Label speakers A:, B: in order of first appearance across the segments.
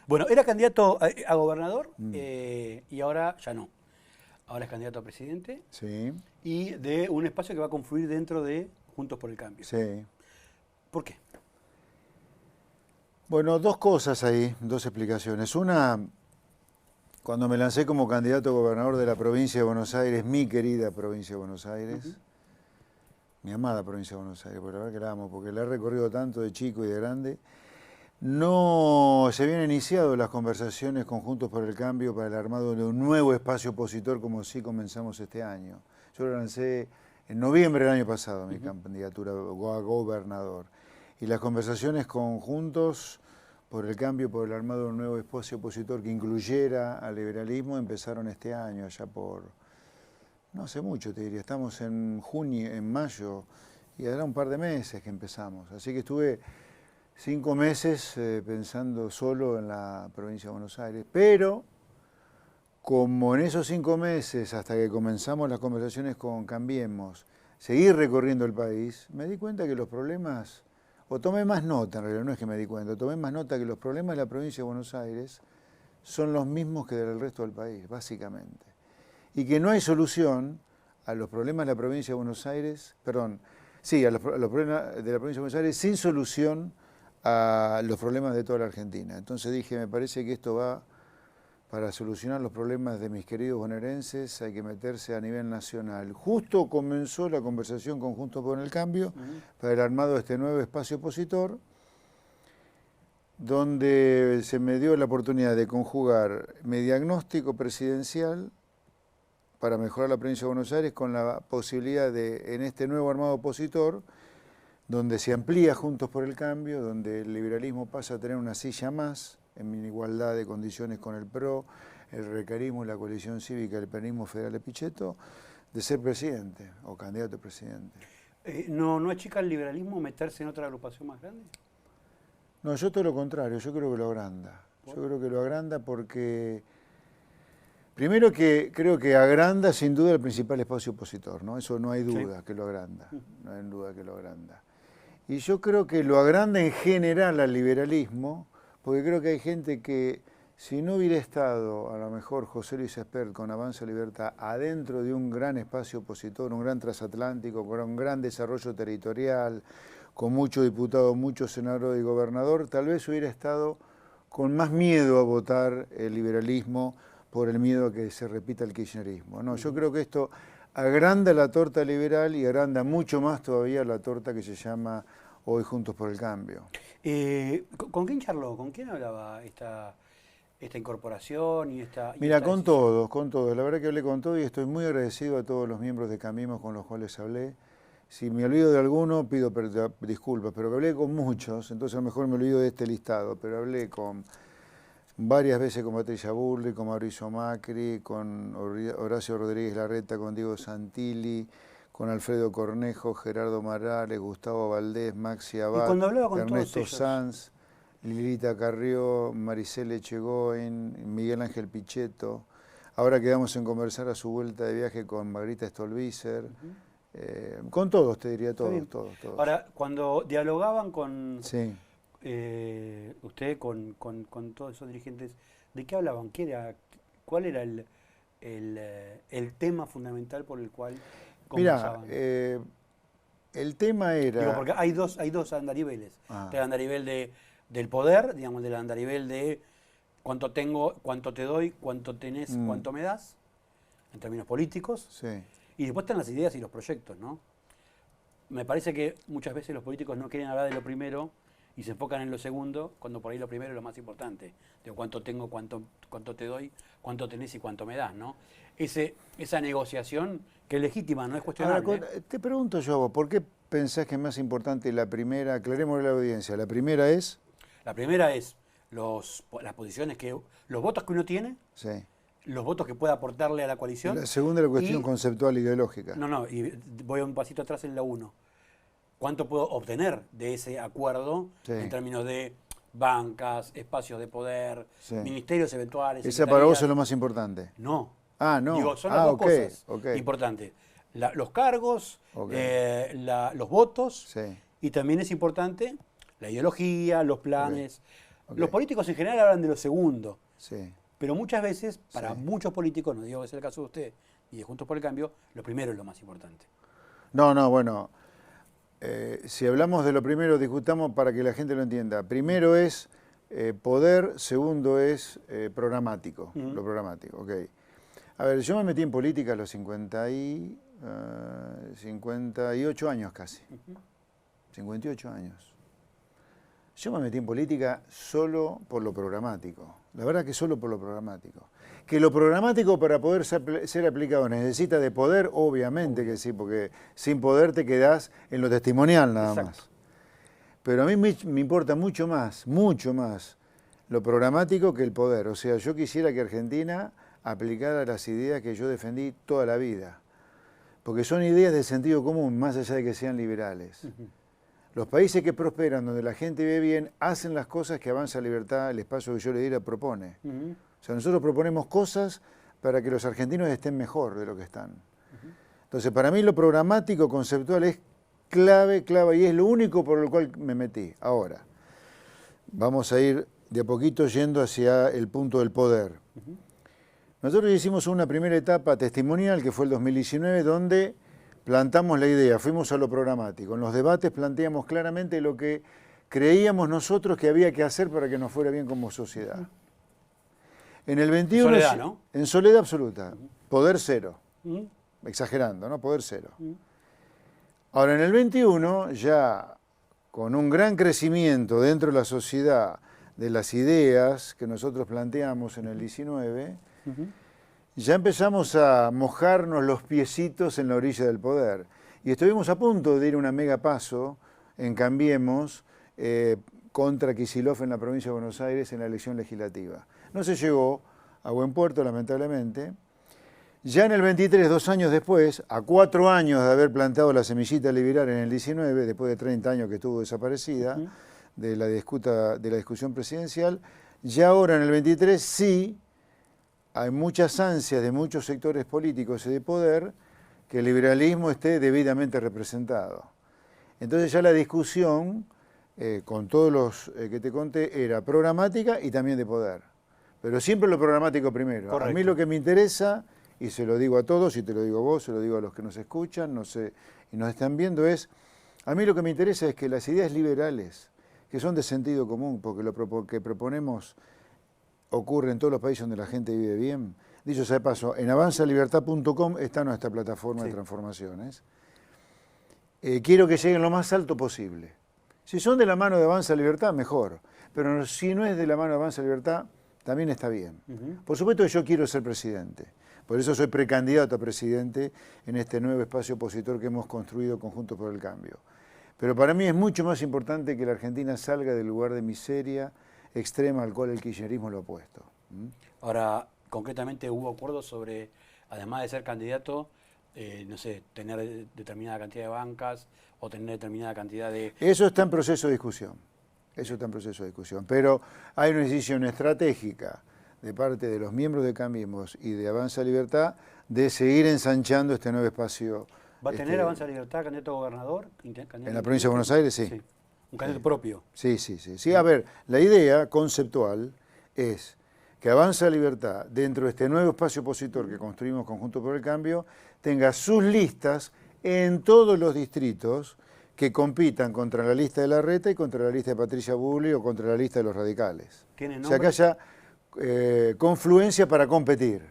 A: Bueno, era candidato a gobernador y ahora ya no. Ahora es candidato a presidente
B: Sí,
A: y de un espacio que va a confluir dentro de Juntos por el Cambio.
B: sí.
A: ¿Por qué?
B: Bueno, dos cosas ahí, dos explicaciones. Una, cuando me lancé como candidato a gobernador de la provincia de Buenos Aires, mi querida provincia de Buenos Aires, mi amada provincia de Buenos Aires, por la verdad que la amo, porque la he recorrido tanto de chico y de grande, no se habían iniciado las conversaciones con Juntos por el Cambio para el armado de un nuevo espacio opositor como sí comenzamos este año. Yo lo lancé en noviembre del año pasado, mi candidatura a gobernador. Y las conversaciones con Juntos por el Cambio, por el armado de un nuevo espacio opositor que incluyera al liberalismo, empezaron este año, allá por, no hace mucho te diría, estamos en junio, en mayo, y hará un par de meses que empezamos. Así que estuve 5 meses pensando solo en la provincia de Buenos Aires, pero como en esos 5 meses, hasta que comenzamos las conversaciones con Cambiemos, seguí recorriendo el país, me di cuenta que los problemas, o tomé más nota, en realidad no es que me di cuenta, tomé más nota que los problemas de la provincia de Buenos Aires son los mismos que del resto del país, básicamente. Y que no hay solución a los problemas de la provincia de Buenos Aires, perdón, sí, a los problemas de la provincia de Buenos Aires sin solución a los problemas de toda la Argentina. Entonces dije, me parece que esto va, para solucionar los problemas de mis queridos bonaerenses, hay que meterse a nivel nacional. Justo comenzó la conversación con Juntos por el Cambio para el armado de este nuevo espacio opositor, donde se me dio la oportunidad de conjugar mi diagnóstico presidencial para mejorar la provincia de Buenos Aires con la posibilidad de, en este nuevo armado opositor, donde se amplía Juntos por el Cambio, donde el liberalismo pasa a tener una silla más, en igualdad de condiciones con el PRO, el Recarismo, la coalición cívica, el peronismo federal de Pichetto, de ser presidente o candidato a presidente.
A: ¿No achica el liberalismo meterse en otra agrupación más grande?
B: No, yo todo lo contrario, yo creo que lo agranda.
A: ¿Por?
B: Yo creo que lo agranda porque, primero que creo que agranda sin duda el principal espacio opositor, ¿no? Eso no hay duda
A: Sí.
B: que lo agranda, no hay duda que lo agranda. Y yo creo que lo agranda en general al liberalismo, porque creo que hay gente que, si no hubiera estado, a lo mejor, José Luis Espert con Avanza Libertad, adentro de un gran espacio opositor, un gran transatlántico, con un gran desarrollo territorial, con mucho diputado, mucho senador y gobernador, tal vez hubiera estado con más miedo a votar el liberalismo por el miedo a que se repita el kirchnerismo. No, yo creo que esto agranda la torta liberal y agranda mucho más todavía la torta que se llama hoy Juntos por el Cambio.
A: ¿Con quién charló? ¿Con quién hablaba esta incorporación y esta
B: Mira, con
A: decisión?
B: todos, con todos. La verdad que hablé con todos y estoy muy agradecido a todos los miembros de Cambiemos con los cuales hablé. Si me olvido de alguno, pido disculpas, pero que hablé con muchos, entonces a lo mejor me olvido de este listado, pero hablé con varias veces con Patricia Bullrich, con Mauricio Macri, con Horacio Rodríguez Larreta, con Diego Santilli, con Alfredo Cornejo, Gerardo Morales, Gustavo Valdés, Maxi
A: Y
B: Abad,
A: cuando hablaba con todos
B: Ernesto
A: ellos,
B: Sanz, Lilita Carrió, Maricel Echegoyen, Miguel Ángel Pichetto. Ahora quedamos en conversar a su vuelta de viaje con Margarita Stolbizer. Con todos, te diría,
A: está bien.
B: todos.
A: Ahora, cuando dialogaban con
B: Sí.
A: usted, con todos esos dirigentes, ¿de qué hablaban? ¿Cuál era el tema fundamental por el cual
B: Mira,
A: conversaban?
B: el tema
A: Digo,
B: era...
A: porque hay dos andariveles.
B: Ah,
A: Está el andarivel del poder, digamos, del andarivel de cuánto tengo, cuánto te doy, cuánto tenés, cuánto me das, en términos políticos.
B: sí.
A: Y después están las ideas y los proyectos, ¿no? Me parece que muchas veces los políticos no quieren hablar de lo primero y se enfocan en lo segundo, cuando por ahí lo primero es lo más importante. Digo, cuánto tengo, cuánto te doy, cuánto tenés y cuánto me das, ¿no? Esa negociación, que es legítima, no es
B: Ahora,
A: cuestionable.
B: te pregunto yo a vos, ¿por qué pensás que es más importante la primera? Aclarémosle a la audiencia. La primera es...
A: La primera es las posiciones los votos que uno tiene,
B: Sí.
A: los votos que pueda aportarle a la
B: Y
A: coalición.
B: la segunda es la cuestión
A: Y,
B: conceptual ideológica.
A: no, y voy un pasito atrás en la uno. ¿Cuánto puedo obtener de ese acuerdo
B: Sí.
A: en términos de bancas, espacios de poder,
B: Sí.
A: ministerios eventuales?
B: Esa para vos es
A: secretarías?
B: lo más importante.
A: No.
B: Ah, no.
A: Digo, son las dos cosas
B: ok.
A: importantes. Los cargos,
B: Ok.
A: los votos,
B: Sí.
A: y también es importante la ideología, los planes.
B: Ok.
A: Los políticos en general hablan de lo segundo,
B: Sí.
A: pero muchas veces, para
B: Sí.
A: muchos políticos, no digo que sea el caso de usted y de Juntos por el Cambio, lo primero es lo más importante.
B: No, no, bueno, si hablamos de lo primero, discutamos para que la gente lo entienda. Primero es poder, segundo es programático,
A: Ujú.
B: lo programático, ok. A ver, yo me metí en política a los 58 años casi, 58 años. Yo me metí en política solo por lo programático, la verdad que solo por lo programático. Que lo programático para poder ser aplicado necesita de poder, obviamente que sí, porque sin poder te quedás en lo testimonial nada
A: Exacto.
B: más. Pero a mí me importa mucho más lo programático que el poder. O sea, yo quisiera que Argentina aplicara las ideas que yo defendí toda la vida, porque son ideas de sentido común, más allá de que sean liberales. Los países que prosperan, donde la gente vive bien, hacen las cosas que Avanza Libertad, el espacio que yo le diera, propone. O sea, nosotros proponemos cosas para que los argentinos estén mejor de lo que están. Entonces, para mí lo programático, conceptual, es clave, y es lo único por lo cual me metí. Ahora, vamos a ir de a poquito yendo hacia el punto del poder. Nosotros hicimos una primera etapa testimonial, que fue el 2019, donde plantamos la idea, fuimos a lo programático. En los debates planteamos claramente lo que creíamos nosotros que había que hacer para que nos fuera bien como sociedad. En el 21...
A: Soledad, ¿no?
B: En soledad absoluta. Poder cero.
A: Ujú.
B: Exagerando, ¿no? Poder cero. Ahora, en el 21, ya con un gran crecimiento dentro de la sociedad de las ideas que nosotros planteamos en el 19, ya empezamos a mojarnos los piecitos en la orilla del poder. Y estuvimos a punto de ir a una mega paso en Cambiemos contra Kicillof en la provincia de Buenos Aires en la elección legislativa. No se llegó a buen puerto, lamentablemente. Ya en el 23, 2 años después, a 4 años de haber plantado la semillita liberal en el 19, después de 30 años que estuvo desaparecida de la discusión presidencial, ya ahora en el 23 sí hay muchas ansias de muchos sectores políticos y de poder que el liberalismo esté debidamente representado. Entonces ya la discusión, con todos los que te conté, era programática y también de poder. Pero siempre lo programático primero.
A: Correcto.
B: A mí lo que me interesa, y se lo digo a todos, y te lo digo a vos, se lo digo a los que nos escuchan, no sé, y nos están viendo, a mí lo que me interesa es que las ideas liberales, que son de sentido común, porque lo que proponemos ocurre en todos los países donde la gente vive bien. Dicho sea de paso, en avanzalibertad.com está nuestra plataforma de transformaciones. Quiero que lleguen lo más alto posible. Si son de la mano de Avanza Libertad, mejor. Pero si no es de la mano de Avanza Libertad, también está bien. Por supuesto que yo quiero ser presidente. Por eso soy precandidato a presidente en este nuevo espacio opositor que hemos construido conjuntos por el Cambio. Pero para mí es mucho más importante que la Argentina salga del lugar de miseria extrema al cual el kirchnerismo lo ha puesto.
A: Ahora, concretamente hubo acuerdos sobre, además de ser candidato, no sé, tener determinada cantidad de bancas o tener determinada cantidad de...
B: Eso está en proceso de discusión. Eso está en proceso de discusión. Pero hay una decisión estratégica de parte de los miembros de Cambiemos y de Avanza Libertad de seguir ensanchando este nuevo espacio.
A: ¿Va a tener Avanza Libertad candidato a gobernador?
B: En la provincia de Buenos Aires, sí.
A: Un candidato propio.
B: Sí, a ver, la idea conceptual es que Avanza Libertad, dentro de este nuevo espacio opositor que construimos conjunto por el Cambio, tenga sus listas en todos los distritos que compitan contra la lista de Larreta y contra la lista de Patricia Bullrich o contra la lista de los radicales.
A: ¿Tiene
B: O sea, que
A: nombre?
B: haya confluencia para competir.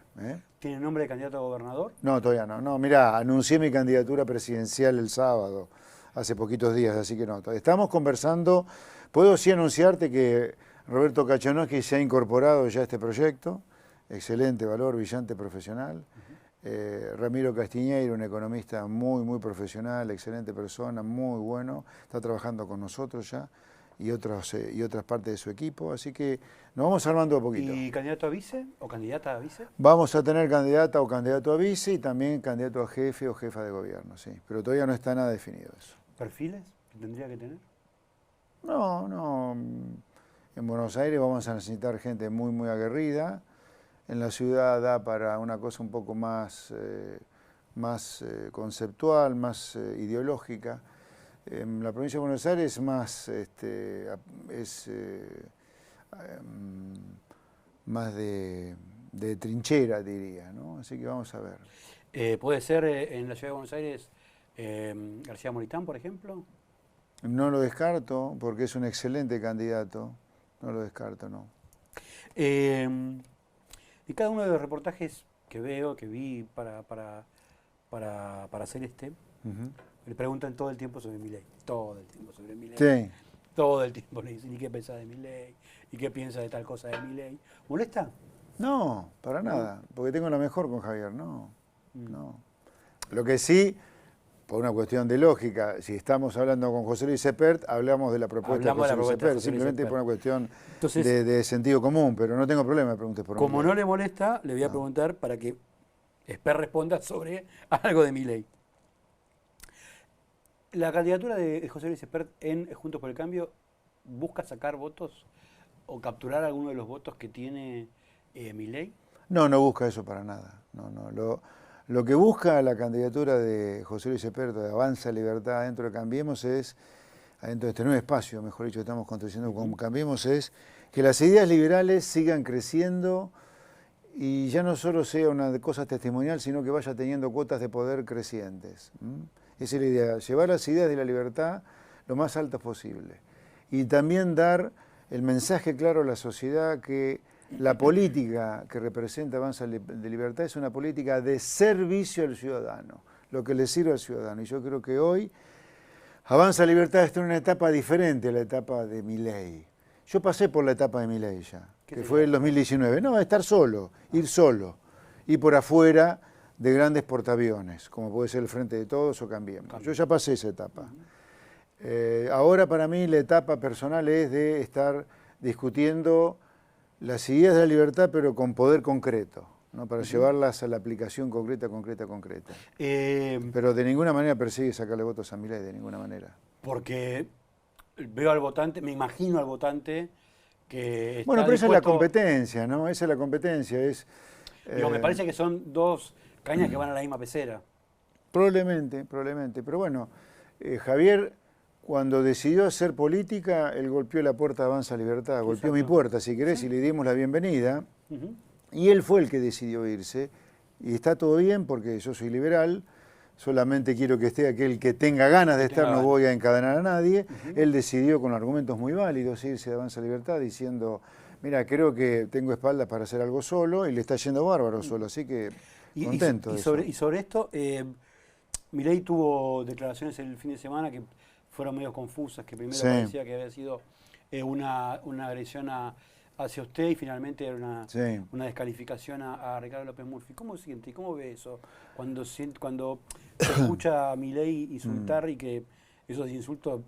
A: ¿Tiene nombre de candidato a gobernador?
B: No, todavía no. No, mirá, anuncié mi candidatura presidencial el sábado, hace poquitos días, así que no. Estamos conversando. Puedo sí anunciarte que Roberto Kachanowski se ha incorporado ya a este proyecto. Excelente valor, brillante profesional. Ramiro Castiñeiro, un economista muy profesional, excelente persona, muy bueno. Está trabajando con nosotros ya y otras partes de su equipo. Así que nos vamos armando a poquito.
A: ¿Y candidato a vice o candidata a vice?
B: Vamos a tener candidata o candidato a vice y también candidato a jefe o jefa de gobierno, sí. Pero todavía no está nada definido eso.
A: ¿Perfiles que tendría que tener?
B: No. En Buenos Aires vamos a necesitar gente muy aguerrida. En la ciudad da para una cosa un poco más conceptual, más ideológica. En la provincia de Buenos Aires más de trinchera, diría, ¿no? Así que vamos a ver.
A: ¿Puede ser en la ciudad de Buenos Aires García Moritán, por ejemplo?
B: No lo descarto, porque es un excelente candidato. No lo descarto, no.
A: En cada uno de los reportajes que vi para hacer le preguntan todo el tiempo sobre Milei. Todo el tiempo sobre Milei.
B: Sí.
A: Todo el tiempo le dicen, ¿y qué pensás de Milei? ¿Y qué piensas de tal cosa de Milei? ¿Molesta?
B: No, para nada, porque tengo la mejor con Javier, no. No. Lo que sí, por una cuestión de lógica, si estamos hablando con José Luis Espert, hablamos de la propuesta de José Luis Espert, simplemente por una cuestión de sentido común, pero no tengo problema, me preguntes por
A: Como no le molesta, le voy a preguntar para que Espert responda sobre algo de Milei. La candidatura de José Luis Espert en Juntos por el Cambio busca sacar votos o capturar alguno de los votos que tiene Milei.
B: No, no busca eso para nada. Lo que busca la candidatura de José Luis Espert de Avanza Libertad dentro de Cambiemos es, dentro de este nuevo espacio, mejor dicho, que estamos construyendo con Cambiemos, es que las ideas liberales sigan creciendo y ya no solo sea una cosa testimonial, sino que vaya teniendo cuotas de poder crecientes. Esa es la idea, llevar las ideas de la libertad lo más altas posible. Y también dar el mensaje claro a la sociedad que la política que representa Avanza de Libertad es una política de servicio al ciudadano, lo que le sirve al ciudadano. Y yo creo que hoy Avanza Libertad está en una etapa diferente a la etapa de Milei. Yo pasé por la etapa de Milei ya, que fue el 2019. No, estar solo, ir por afuera de grandes portaaviones, como puede ser el Frente de Todos o Cambiemos. Yo ya pasé esa etapa. Ahora para mí la etapa personal es de estar discutiendo las ideas de la libertad, pero con poder concreto, ¿no? Para llevarlas a la aplicación concreta. Pero de ninguna manera persigue sacarle votos a Milei, de ninguna manera.
A: Porque veo al votante, me imagino al votante que está
B: bueno, pero
A: dispuesto...
B: esa es la competencia, ¿no? Esa es la competencia.
A: Me parece que son dos cañas que van a la misma pecera.
B: Probablemente. Pero bueno, Javier, cuando decidió hacer política, él golpeó la puerta de Avanza Libertad, golpeó mi puerta, si querés, y le dimos la bienvenida. Y él fue el que decidió irse. Y está todo bien porque yo soy liberal, solamente quiero que esté aquel que tenga ganas de estar, no voy a encadenar a nadie. Él decidió con argumentos muy válidos irse de Avanza Libertad diciendo, mira, creo que tengo espaldas para hacer algo solo y le está yendo bárbaro solo, así que contento.
A: Y sobre esto, Milei tuvo declaraciones el fin de semana que fueron medio confusas, que primero parecía que había sido una agresión hacia usted y finalmente era una descalificación a Ricardo López Murphy. ¿Cómo siente y cómo ve eso cuando se escucha a Milei insultar y que esos insultos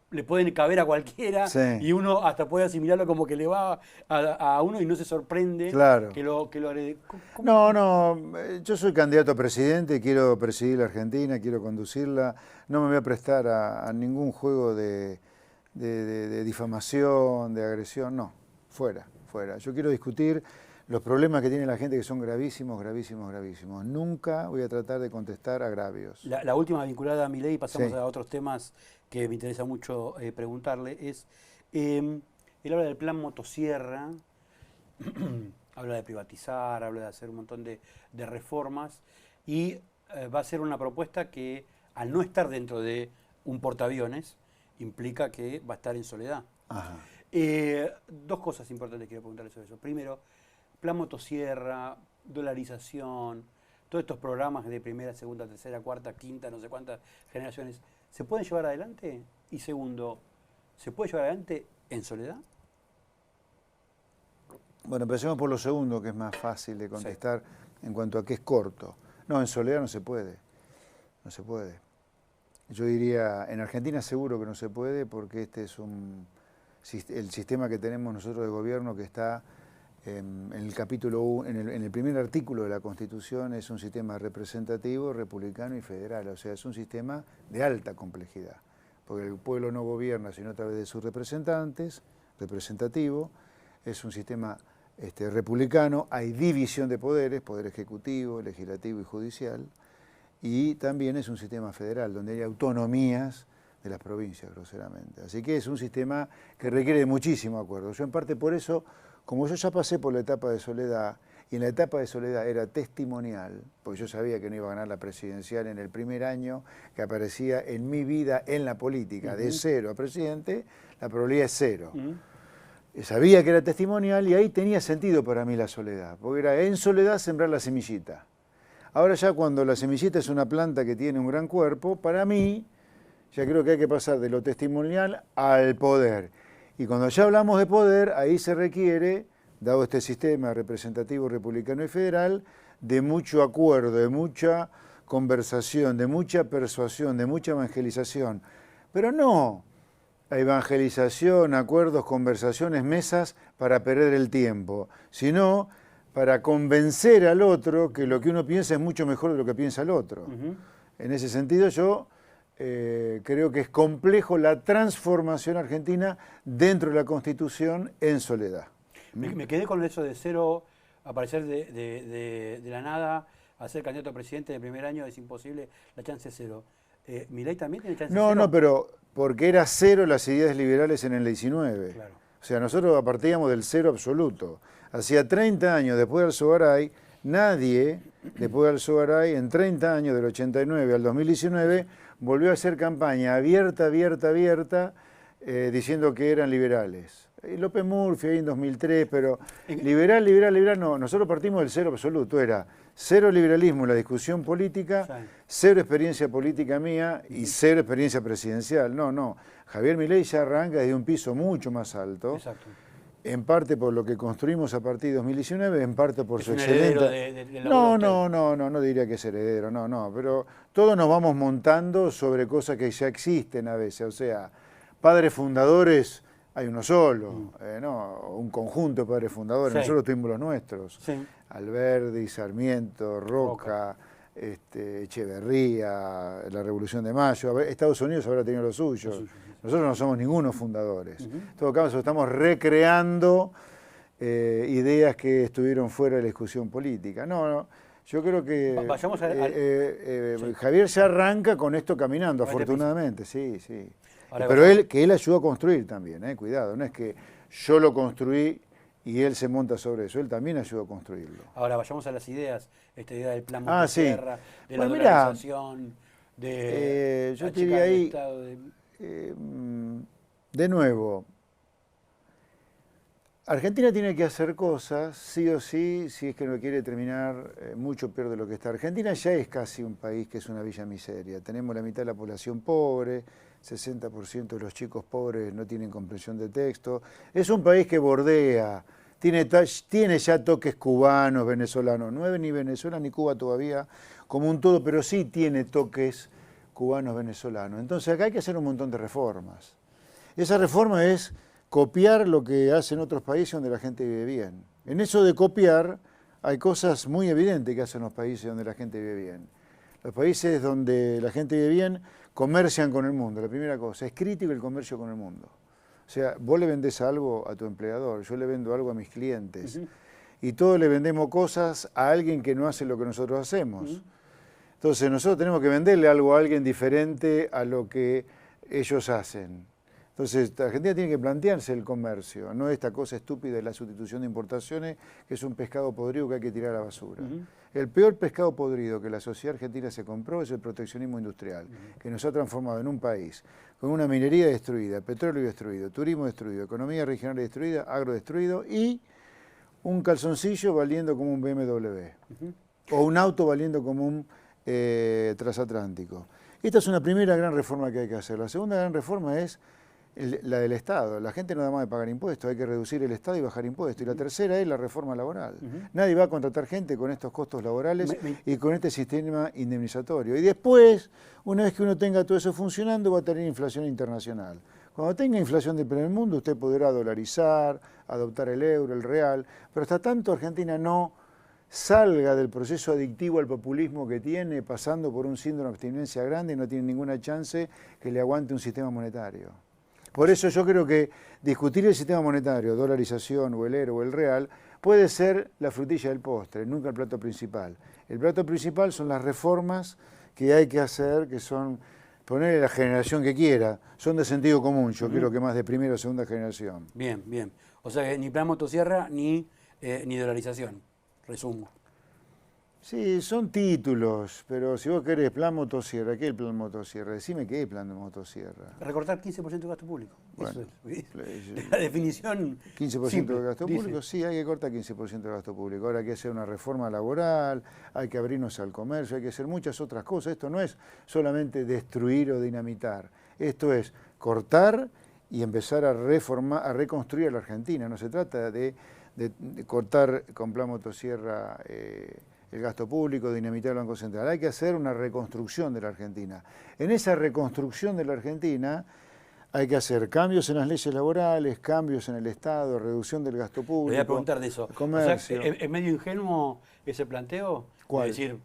A: le pueden caber a cualquiera y uno hasta puede asimilarlo como que le va a uno y no se sorprende que lo agrede?
B: No, yo soy candidato a presidente, quiero presidir la Argentina, quiero conducirla, no me voy a prestar a ningún juego de difamación, de agresión, no, fuera. Yo quiero discutir los problemas que tiene la gente que son gravísimos. Nunca voy a tratar de contestar agravios.
A: La última vinculada a Milei, pasamos a otros temas que me interesa mucho preguntarle, es, él habla del plan motosierra, habla de privatizar, habla de hacer un montón de reformas y va a ser una propuesta que al no estar dentro de un portaaviones implica que va a estar en soledad. Dos cosas importantes quiero preguntarle sobre eso. Primero, plan motosierra, dolarización, todos estos programas de primera, segunda, tercera, cuarta, quinta, no sé cuántas generaciones, ¿se pueden llevar adelante? Y segundo, ¿se puede llevar adelante en soledad?
B: Bueno, empecemos por lo segundo, que es más fácil de contestar en cuanto a que es corto. No, en soledad no se puede. Yo diría, en Argentina seguro que no se puede porque este es el sistema que tenemos nosotros de gobierno que está en el capítulo 1, en el primer artículo de la Constitución, es un sistema representativo, republicano y federal. O sea, es un sistema de alta complejidad, porque el pueblo no gobierna sino a través de sus representantes, representativo, es un sistema republicano, hay división de poderes, poder ejecutivo, legislativo y judicial, y también es un sistema federal, donde hay autonomías de las provincias, groseramente. Así que es un sistema que requiere de muchísimo acuerdo. Yo en parte por eso, como yo ya pasé por la etapa de Soledad, y en la etapa de Soledad era testimonial, porque yo sabía que no iba a ganar la presidencial en el primer año que aparecía en mi vida en la política, de 0 a presidente, la probabilidad es 0. Sabía que era testimonial y ahí tenía sentido para mí la Soledad, porque era en Soledad sembrar la semillita. Ahora ya cuando la semillita es una planta que tiene un gran cuerpo, para mí ya creo que hay que pasar de lo testimonial al poder. Y cuando ya hablamos de poder, ahí se requiere, dado este sistema representativo republicano y federal, de mucho acuerdo, de mucha conversación, de mucha persuasión, de mucha evangelización. Pero no evangelización, acuerdos, conversaciones, mesas para perder el tiempo, sino para convencer al otro que lo que uno piensa es mucho mejor de lo que piensa el otro. En ese sentido yo creo que es complejo la transformación argentina dentro de la Constitución en Soledad.
A: Me quedé con eso de 0, aparecer de la nada, a ser candidato a presidente de primer año, es imposible, la chance es 0. ¿Milei también tiene chance de 0?
B: No, pero porque era 0 las ideas liberales en el 19.
A: Claro.
B: O sea, nosotros partíamos del 0 absoluto. Hacía 30 años después del Alzogaray, nadie, después del Alzogaray, en 30 años, del 89 al 2019, volvió a hacer campaña abierta, diciendo que eran liberales. López Murphy ahí en 2003, pero liberal, no. Nosotros partimos del 0 absoluto, era 0 liberalismo en la discusión política, 0 experiencia política mía y 0 experiencia presidencial. No. Javier Milei ya arranca desde un piso mucho más alto.
A: Exacto.
B: En parte por lo que construimos a partir de 2019, en parte por su
A: excelente...
B: No diría que es heredero, no, pero todos nos vamos montando sobre cosas que ya existen a veces, o sea, padres fundadores hay uno solo, un conjunto de padres fundadores, nosotros tuvimos los nuestros, Alberdi, Sarmiento, Roca, Echeverría, la Revolución de Mayo, Estados Unidos habrá tenido los suyos. Nosotros no somos ningunos fundadores. En todo caso, estamos recreando ideas que estuvieron fuera de la discusión política. Yo creo que Javier ya arranca con esto caminando, afortunadamente, sí. Pero él ayudó a construir también, cuidado, no es que yo lo construí y él se monta sobre eso, él también ayudó a construirlo.
A: Ahora vayamos a las ideas, esta idea del plan Monteserra, de la dolarización,
B: yo te diría ahí, de nuevo, Argentina tiene que hacer cosas, sí o sí, si es que no quiere terminar mucho peor de lo que está. Argentina ya es casi un país que es una villa miseria. Tenemos la mitad de la población pobre, 60% de los chicos pobres no tienen comprensión de texto. Es un país que bordea, tiene ya toques cubanos, venezolanos. No es ni Venezuela ni Cuba todavía como un todo, pero sí tiene toques cubanos, venezolanos. Entonces acá hay que hacer un montón de reformas. Esa reforma es copiar lo que hacen otros países donde la gente vive bien. En eso de copiar hay cosas muy evidentes que hacen los países donde la gente vive bien. Los países donde la gente vive bien comercian con el mundo. La primera cosa, es crítico el comercio con el mundo. O sea, vos le vendés algo a tu empleador, yo le vendo algo a mis clientes. Y todos le vendemos cosas a alguien que no hace lo que nosotros hacemos. Entonces nosotros tenemos que venderle algo a alguien diferente a lo que ellos hacen. Entonces, Argentina tiene que plantearse el comercio, no esta cosa estúpida de la sustitución de importaciones, que es un pescado podrido que hay que tirar a la basura. El peor pescado podrido que la sociedad argentina se compró es el proteccionismo industrial, que nos ha transformado en un país con una minería destruida, petróleo destruido, turismo destruido, economía regional destruida, agro destruido y un calzoncillo valiendo como un BMW o un auto valiendo como un transatlántico. Esta es una primera gran reforma que hay que hacer. La segunda gran reforma es la del Estado. La gente no da más de pagar impuestos, hay que reducir el Estado y bajar impuestos. Y la tercera es la reforma laboral. Nadie va a contratar gente con estos costos laborales y con este sistema indemnizatorio. Y después, una vez que uno tenga todo eso funcionando, va a tener inflación internacional. Cuando tenga inflación del primer mundo, usted podrá dolarizar, adoptar el euro, el real, pero hasta tanto Argentina no salga del proceso adictivo al populismo que tiene, pasando por un síndrome de abstinencia grande, no tiene ninguna chance que le aguante un sistema monetario. Por eso yo creo que discutir el sistema monetario, dolarización o el euro o el real, puede ser la frutilla del postre, nunca el plato principal. El plato principal son las reformas que hay que hacer, que son ponerle la generación que quiera, son de sentido común, yo creo que más de primera o segunda generación.
A: Bien, bien. O sea que ni plan motosierra ni dolarización, resumo.
B: Sí, son títulos, pero si vos querés plan motosierra, ¿qué es el plan motosierra? Decime qué es el plan de motosierra.
A: Recortar 15% de gasto público.
B: Bueno,
A: Eso es la definición
B: 15%
A: simple,
B: de gasto
A: dice.
B: público, sí, hay que cortar 15% de gasto público. Ahora hay que hacer una reforma laboral, hay que abrirnos al comercio, hay que hacer muchas otras cosas. Esto no es solamente destruir o dinamitar, esto es cortar y empezar a reformar, a reconstruir a la Argentina. No se trata de cortar con plan motosierra el gasto público, dinamitar el Banco Central. Hay que hacer una reconstrucción de la Argentina. En esa reconstrucción de la Argentina hay que hacer cambios en las leyes laborales, cambios en el Estado, reducción del gasto público.
A: Le voy a preguntar de eso.
B: Comercio.
A: O sea, ¿es medio ingenuo ese planteo?
B: ¿Cuál?
A: Es decir,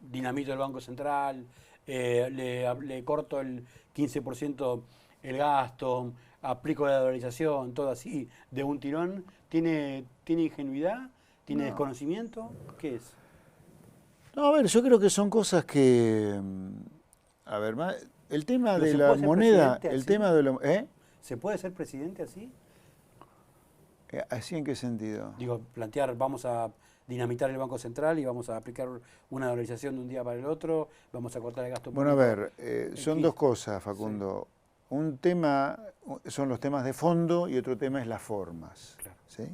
A: dinamito el Banco Central, le corto el 15% el gasto, aplico la dolarización, todo así, de un tirón. ¿Tiene ingenuidad? ¿Tiene desconocimiento? ¿Qué es?
B: No, a ver, yo creo que son cosas que... A ver, el tema
A: ¿Pero
B: de
A: se
B: la
A: puede ser
B: moneda,
A: presidente
B: el
A: así?
B: tema de la...
A: ¿Se puede ser presidente así?
B: ¿Así en qué sentido?
A: Digo, plantear, vamos a dinamitar el Banco Central y vamos a aplicar una dolarización de un día para el otro, vamos a cortar el gasto público.
B: Bueno, a ver, son dos cosas, Facundo. Sí. Un tema son los temas de fondo y otro tema es las formas. Claro. ¿Sí?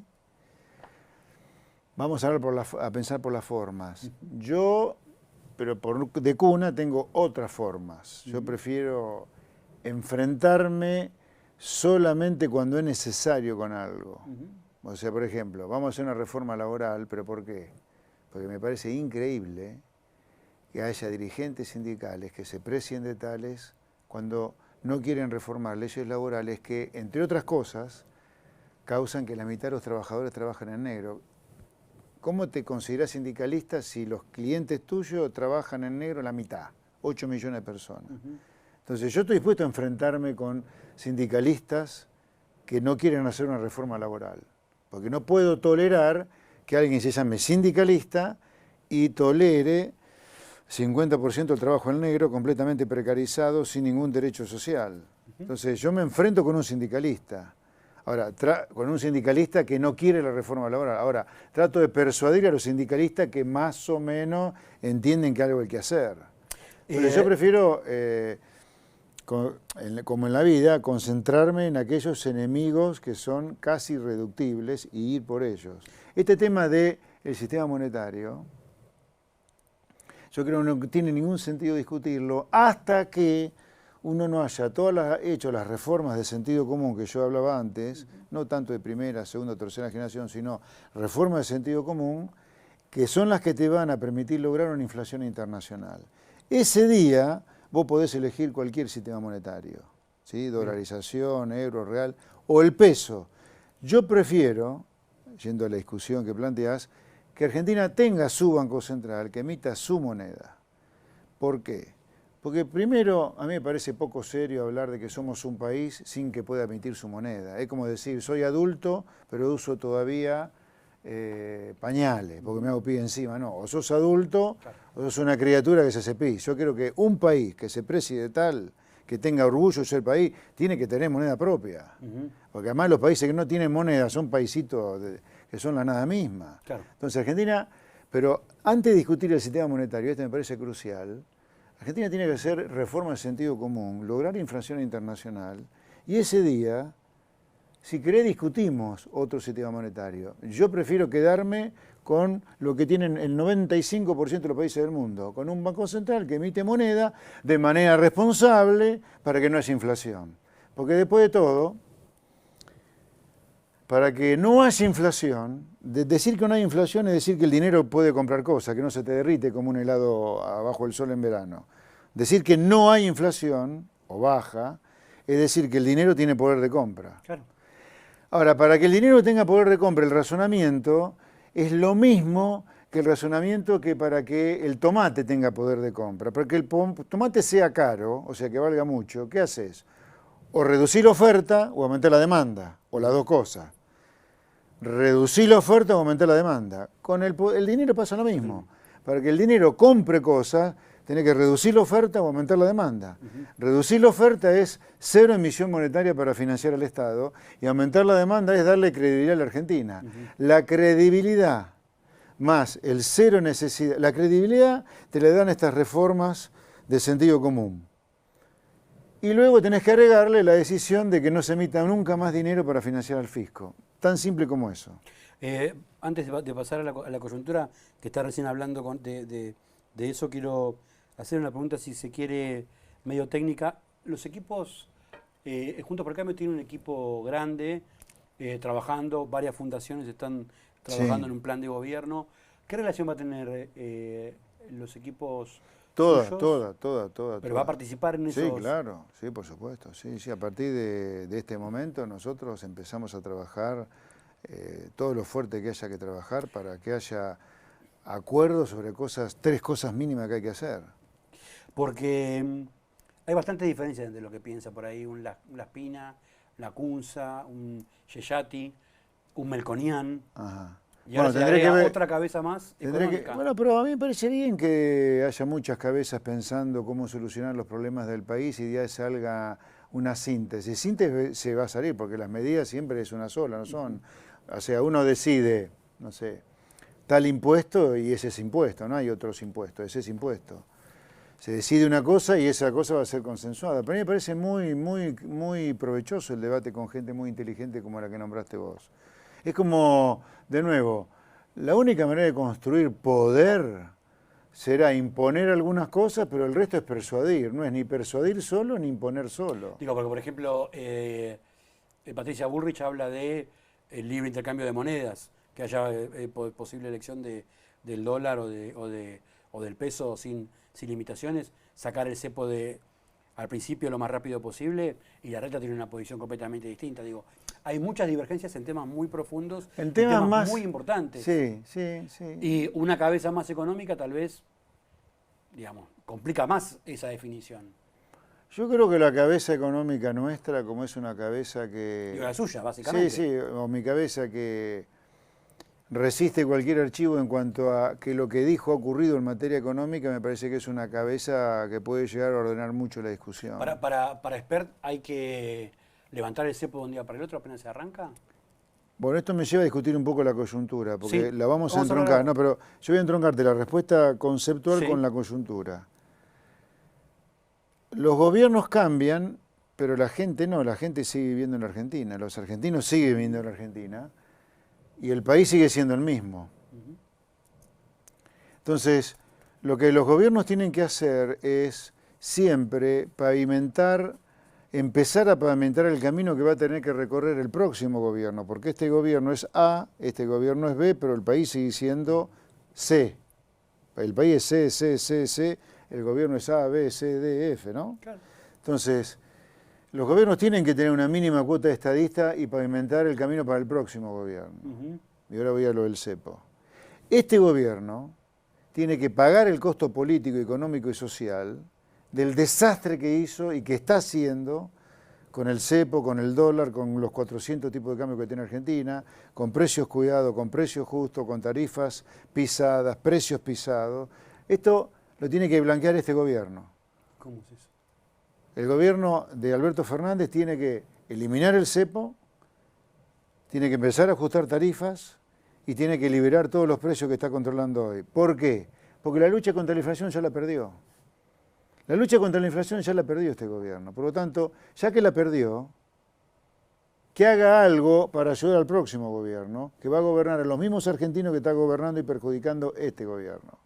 B: Vamos a hablar a pensar por las formas. Yo, pero de cuna, tengo otras formas. Yo prefiero enfrentarme solamente cuando es necesario con algo. O sea, por ejemplo, vamos a hacer una reforma laboral, ¿pero por qué? Porque me parece increíble que haya dirigentes sindicales que se precien de tales cuando no quieren reformar leyes laborales que, entre otras cosas, causan que la mitad de los trabajadores trabajen en negro. ¿Cómo te considerás sindicalista si los clientes tuyos trabajan en negro la mitad? 8 millones de personas. Entonces yo estoy dispuesto a enfrentarme con sindicalistas que no quieren hacer una reforma laboral. Porque no puedo tolerar que alguien se llame sindicalista y tolere 50% del trabajo en negro completamente precarizado sin ningún derecho social. Entonces yo me enfrento con un sindicalista. Ahora, con un sindicalista que no quiere la reforma laboral. Ahora, trato de persuadir a los sindicalistas que más o menos entienden que algo hay que hacer. Pero yo prefiero, como en la vida, concentrarme en aquellos enemigos que son casi irreductibles y ir por ellos. Este tema del sistema monetario, yo creo que no tiene ningún sentido discutirlo hasta que uno no haya hecho las reformas de sentido común que yo hablaba antes, no tanto de primera, segunda, tercera generación, sino reformas de sentido común, que son las que te van a permitir lograr una inflación internacional. Ese día vos podés elegir cualquier sistema monetario, ¿sí? Dolarización, euro, real o el peso. Yo prefiero, yendo a la discusión que planteás, que Argentina tenga su Banco Central, que emita su moneda. ¿Por qué? Porque primero, a mí me parece poco serio hablar de que somos un país sin que pueda emitir su moneda. Es como decir, soy adulto, pero uso todavía pañales, porque me hago pis encima. No, o sos adulto, o sos una criatura que se hace pis. Yo creo que un país que se precie de tal, que tenga orgullo de ser país, tiene que tener moneda propia. Porque además los países que no tienen moneda son paisitos que son la nada misma. Claro. Entonces Argentina, pero antes de discutir el sistema monetario, este me parece crucial, Argentina tiene que hacer reformas de sentido común, lograr inflación internacional, y ese día, si querés, discutimos otro sistema monetario. Yo prefiero quedarme con lo que tienen el 95% de los países del mundo, con un Banco Central que emite moneda de manera responsable para que no haya inflación. Porque después de todo, para que no haya inflación, decir que no hay inflación es decir que el dinero puede comprar cosas, que no se te derrite como un helado abajo del sol en verano. Decir que no hay inflación, o baja, es decir que el dinero tiene poder de compra. Claro. Ahora, para que el dinero tenga poder de compra, el razonamiento es lo mismo que el razonamiento que para que el tomate tenga poder de compra. Para que el tomate sea caro, o sea que valga mucho, ¿qué haces? O reducir la oferta o aumentar la demanda, o las dos cosas. Reducir la oferta o aumentar la demanda. Con el dinero pasa lo mismo. Para que el dinero compre cosas, Tenés que reducir la oferta o aumentar la demanda. Reducir la oferta es cero emisión monetaria para financiar al Estado y aumentar la demanda es darle credibilidad a la Argentina. La credibilidad más el cero necesidad, la credibilidad te le dan estas reformas de sentido común. Y luego tenés que agregarle la decisión de que no se emita nunca más dinero para financiar al fisco. Tan simple como eso.
A: Antes de pasar a la coyuntura, que está recién hablando de eso, quiero hacer una pregunta, si se quiere, medio técnica. Los equipos, Juntos por el Cambio tiene un equipo grande, trabajando, varias fundaciones están trabajando en un plan de gobierno. ¿Qué relación va a tener los equipos suyos?
B: Toda.
A: ¿Pero va a participar en esos?
B: Sí, claro, sí, por supuesto. Sí, a partir de este momento nosotros empezamos a trabajar todo lo fuerte que haya que trabajar para que haya acuerdos sobre tres cosas mínimas que hay que hacer.
A: Porque hay bastantes diferencias entre lo que piensa por ahí un Laspina, Lacunza, un Yeyati, un Melconian.
B: Ajá.
A: Y ahora se agrega otra cabeza más económica.
B: Bueno, pero a mí me parece bien que haya muchas cabezas pensando cómo solucionar los problemas del país y ya salga una síntesis. Síntesis se va a salir porque las medidas siempre es una sola, no son. O sea, uno decide, no sé, tal impuesto y ese es impuesto, no hay otros impuestos, ese es impuesto. Se decide una cosa y esa cosa va a ser consensuada. Pero a mí me parece muy provechoso el debate con gente muy inteligente como la que nombraste vos. Es como, de nuevo, la única manera de construir poder será imponer algunas cosas, pero el resto es persuadir. No es ni persuadir solo ni imponer solo.
A: Digo, porque por ejemplo, Patricia Bullrich habla de el libre intercambio de monedas, que haya posible elección del dólar o del peso sin limitaciones, sacar el cepo al principio lo más rápido posible, y la Reta tiene una posición completamente distinta. Digo, hay muchas divergencias en temas muy profundos, en temas muy importantes.
B: Sí.
A: Y una cabeza más económica tal vez, digamos, complica más esa definición.
B: Yo creo que la cabeza económica nuestra, como es una cabeza que...
A: Digo, la suya, básicamente.
B: Sí, o mi cabeza que resiste cualquier archivo en cuanto a que lo que dijo ha ocurrido en materia económica, me parece que es una cabeza que puede llegar a ordenar mucho la discusión.
A: Para Espert hay que levantar el cepo de un día para el otro apenas se arranca.
B: Bueno, esto me lleva a discutir un poco la coyuntura, porque
A: sí,
B: la vamos a entroncar. No, pero yo voy a entroncarte la respuesta conceptual con la coyuntura. Los gobiernos cambian, pero la gente no, la gente sigue viviendo en la Argentina, los argentinos siguen viviendo en la Argentina y el país sigue siendo el mismo. Entonces, lo que los gobiernos tienen que hacer es siempre empezar a pavimentar el camino que va a tener que recorrer el próximo gobierno, porque este gobierno es A, este gobierno es B, pero el país sigue siendo C. El país es C, el gobierno es A, B, C, D, F, ¿no? Claro. Entonces, los gobiernos tienen que tener una mínima cuota de estadista y pavimentar el camino para el próximo gobierno. Y ahora voy a lo del cepo. Este gobierno tiene que pagar el costo político, económico y social del desastre que hizo y que está haciendo con el cepo, con el dólar, con los 400 tipos de cambio que tiene Argentina, con precios cuidados, con precios justos, con tarifas pisadas, precios pisados. Esto lo tiene que blanquear este gobierno.
A: ¿Cómo es eso?
B: El gobierno de Alberto Fernández tiene que eliminar el cepo, tiene que empezar a ajustar tarifas y tiene que liberar todos los precios que está controlando hoy. ¿Por qué? Porque la lucha contra la inflación ya la perdió. La lucha contra la inflación ya la perdió este gobierno. Por lo tanto, ya que la perdió, que haga algo para ayudar al próximo gobierno, que va a gobernar a los mismos argentinos que está gobernando y perjudicando este gobierno.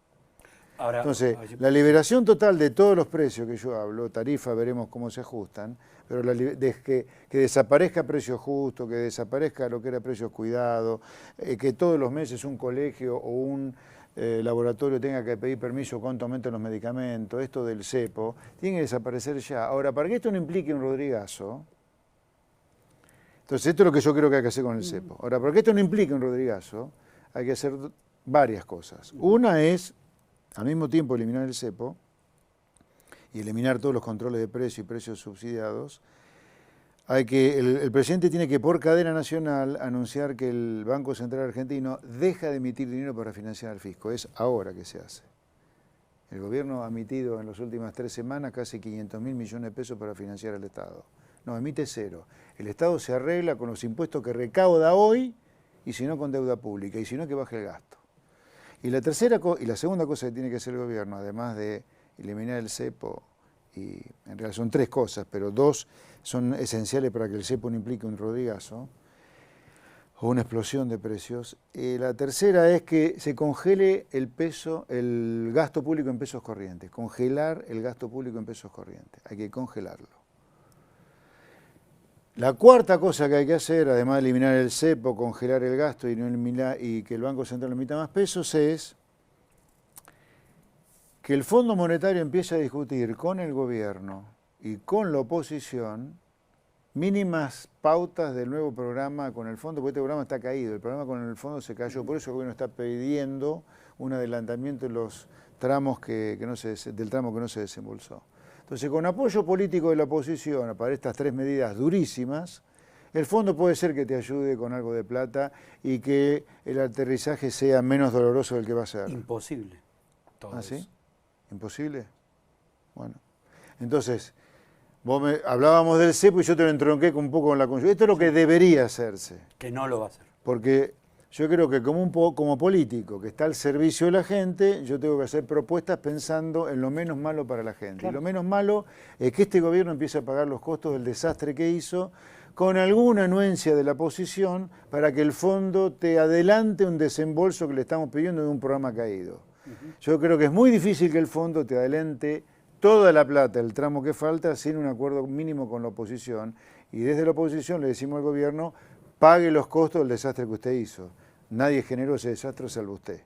B: Ahora, entonces, la liberación total de todos los precios que yo hablo, tarifa, veremos cómo se ajustan, pero que desaparezca precio justo, que desaparezca lo que era precios cuidados, que todos los meses un colegio o un laboratorio tenga que pedir permiso cuánto aumentan los medicamentos, esto del cepo, tiene que desaparecer ya. Ahora, para que esto no implique un Rodrigazo, entonces esto es lo que yo creo que hay que hacer con el cepo. Ahora, para que esto no implique un Rodrigazo, hay que hacer varias cosas. Una es, al mismo tiempo, eliminar el cepo y eliminar todos los controles de precio y precios subsidiados. El presidente tiene que, por cadena nacional, anunciar que el Banco Central Argentino deja de emitir dinero para financiar al fisco. Es ahora que se hace. El gobierno ha emitido en las últimas 3 semanas casi 500.000 millones de pesos para financiar al Estado. No, emite cero. El Estado se arregla con los impuestos que recauda hoy y si no con deuda pública, y si no que baje el gasto. Y la segunda cosa que tiene que hacer el gobierno, además de eliminar el cepo, y en realidad son 3 cosas, pero 2 son esenciales para que el cepo no implique un rodigazo o una explosión de precios. La tercera es que se congele el gasto público en pesos corrientes, congelar el gasto público en pesos corrientes, hay que congelarlo. La cuarta cosa que hay que hacer, además de eliminar el cepo, congelar el gasto y que el Banco Central emita más pesos, es que el Fondo Monetario empiece a discutir con el gobierno y con la oposición mínimas pautas del nuevo programa con el fondo, porque este programa está caído, el programa con el fondo se cayó, por eso el gobierno está pidiendo un adelantamiento en los tramos del tramo que no se desembolsó. Entonces, con apoyo político de la oposición para estas 3 medidas durísimas, el fondo puede ser que te ayude con algo de plata y que el aterrizaje sea menos doloroso del que va a ser.
A: Imposible.
B: ¿Ah, sí? ¿Imposible? Bueno, entonces, hablábamos del cepo y yo te lo entronqué un poco con la conjuntura. Esto es lo que debería hacerse.
A: Que no lo va a hacer.
B: Porque yo creo que como político que está al servicio de la gente, yo tengo que hacer propuestas pensando en lo menos malo para la gente. Claro. Y lo menos malo es que este gobierno empiece a pagar los costos del desastre que hizo con alguna anuencia de la oposición para que el fondo te adelante un desembolso que le estamos pidiendo de un programa caído. Yo creo que es muy difícil que el fondo te adelante toda la plata, el tramo que falta, sin un acuerdo mínimo con la oposición. Y desde la oposición le decimos al gobierno, pague los costos del desastre que usted hizo. Nadie generó ese desastre salvo usted.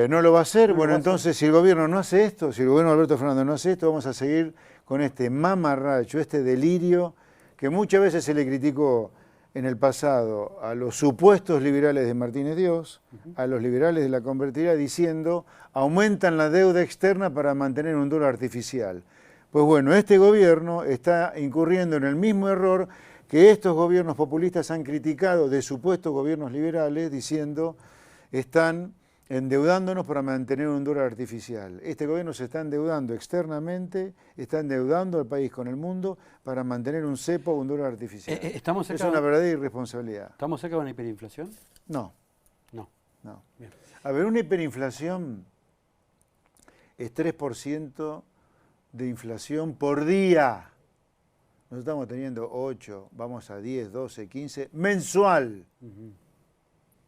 B: ¿No lo va a hacer? Bueno, entonces si el gobierno no hace esto, si el gobierno de Alberto Fernández no hace esto, vamos a seguir con este mamarracho, este delirio que muchas veces se le criticó en el pasado a los supuestos liberales de Martínez Dios, a los liberales de la convertibilidad, diciendo aumentan la deuda externa para mantener un dólar artificial. Pues bueno, este gobierno está incurriendo en el mismo error que estos gobiernos populistas han criticado de supuestos gobiernos liberales, diciendo están endeudándonos para mantener un dólar artificial. Este gobierno se está endeudando externamente, está endeudando al país con el mundo para mantener un cepo o un dólar artificial. Es una verdadera irresponsabilidad.
A: ¿Estamos cerca de una hiperinflación?
B: No.
A: No.
B: Bien. A ver, una hiperinflación es 3% de inflación por día. Nosotros estamos teniendo 8, vamos a 10, 12, 15, mensual.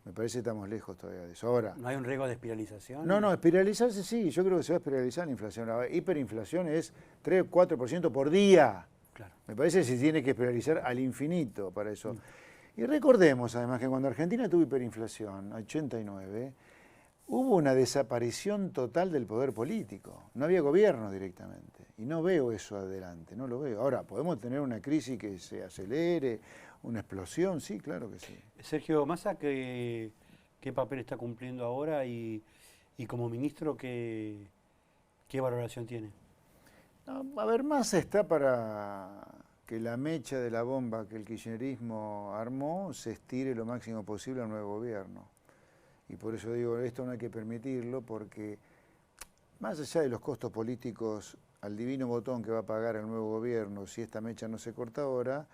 B: Me parece que estamos lejos todavía de eso. Ahora,
A: ¿no hay un riesgo de espiralización?
B: No, espiralizarse sí, yo creo que se va a espiralizar la inflación. La hiperinflación es 3, 4% por día.
A: Claro.
B: Me parece que se tiene que espiralizar al infinito para eso. Y recordemos además que cuando Argentina tuvo hiperinflación, 89, hubo una desaparición total del poder político. No había gobierno directamente. Y no veo eso adelante, no lo veo. Ahora, ¿podemos tener una crisis que se acelere, una explosión? Sí, claro que sí.
A: Sergio Massa, ¿qué papel está cumpliendo ahora y como ministro qué valoración tiene?
B: No, a ver, Massa está para que la mecha de la bomba que el kirchnerismo armó se estire lo máximo posible al nuevo gobierno. Y por eso digo, esto no hay que permitirlo, porque más allá de los costos políticos al divino botón que va a pagar el nuevo gobierno si esta mecha no se corta ahora,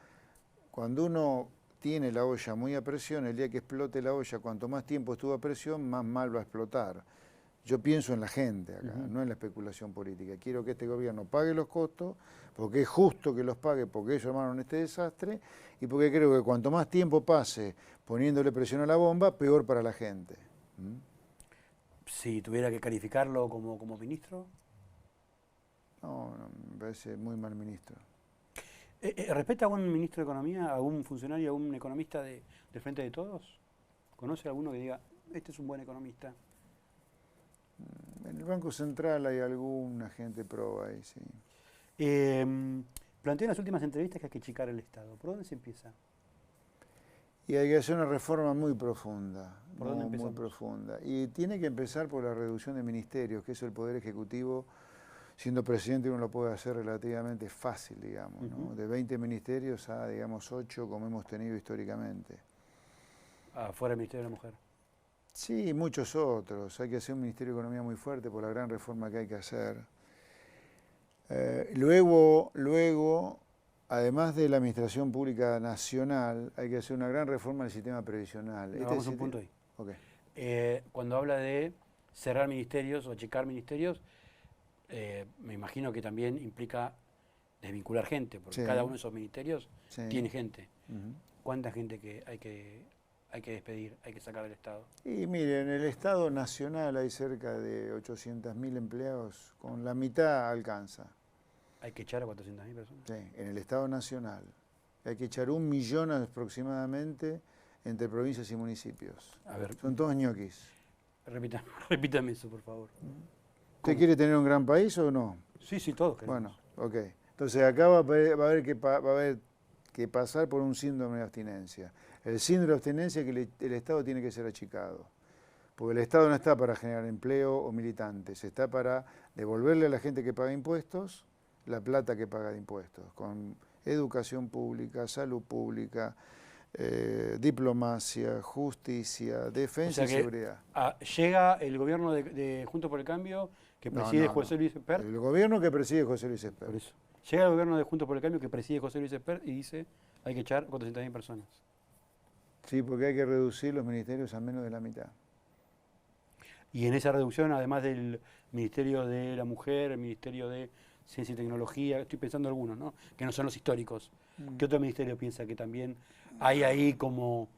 B: cuando uno tiene la olla muy a presión, el día que explote la olla, cuanto más tiempo estuvo a presión, más mal va a explotar. Yo pienso en la gente acá, no en la especulación política. Quiero que este gobierno pague los costos, porque es justo que los pague, porque ellos armaron este desastre, y porque creo que cuanto más tiempo pase poniéndole presión a la bomba, peor para la gente.
A: Si tuviera que calificarlo como ministro.
B: No, me parece muy mal ministro.
A: ¿Respeta a algún ministro de Economía, a algún funcionario, a algún economista de Frente de Todos? ¿Conoce a alguno que diga, este es un buen economista?
B: En el Banco Central hay alguna gente pro ahí, sí.
A: Planteó en las últimas entrevistas que hay que achicar el Estado. ¿Por dónde se empieza?
B: Y hay que hacer una reforma muy profunda.
A: ¿Por dónde empezamos?
B: Muy profunda. Y tiene que empezar por la reducción de ministerios, que eso el Poder Ejecutivo, siendo presidente, uno lo puede hacer relativamente fácil, digamos, ¿no? De 20 ministerios a, digamos, 8, como hemos tenido históricamente.
A: Fuera del Ministerio de la Mujer.
B: Sí, muchos otros. Hay que hacer un Ministerio de Economía muy fuerte por la gran reforma que hay que hacer. Luego, además de la Administración Pública Nacional, hay que hacer una gran reforma del sistema previsional.
A: No, vamos a un punto ahí.
B: Okay.
A: Cuando habla de cerrar ministerios o achicar ministerios, me imagino que también implica desvincular gente, porque
B: Sí.
A: cada uno de esos ministerios
B: Sí.
A: tiene gente.
B: Ujú.
A: ¿Cuánta gente que hay que despedir, hay que sacar del Estado?
B: Y mire, en el Estado Nacional hay cerca de 800.000 empleados, con la mitad alcanza.
A: ¿Hay que echar a 400.000 personas?
B: Sí, en el Estado Nacional. Hay que echar 1 millón aproximadamente entre provincias y municipios.
A: A ver,
B: Son todos ñoquis.
A: repítame eso, por favor.
B: ¿Usted quiere tener un gran país o no?
A: Sí, todos queremos.
B: Bueno, ok. Entonces acá va a haber que pasar por un síndrome de abstinencia. El síndrome de abstinencia es que el Estado tiene que ser achicado. Porque el Estado no está para generar empleo o militantes, está para devolverle a la gente que paga impuestos la plata que paga de impuestos, con educación pública, salud pública, diplomacia, justicia, defensa y seguridad.
A: Llega el gobierno de Juntos por el Cambio que preside José Luis Espert.
B: El gobierno que preside José Luis Espert.
A: Por eso. Llega el gobierno de Juntos por el Cambio que preside José Luis Espert y dice hay que echar 400.000 personas.
B: Sí, porque hay que reducir los ministerios a menos de la mitad.
A: Y en esa reducción, además del Ministerio de la Mujer, el Ministerio de Ciencia y Tecnología, estoy pensando algunos, ¿no? Que no son los históricos. ¿Qué otro ministerio piensa que también hay ahí como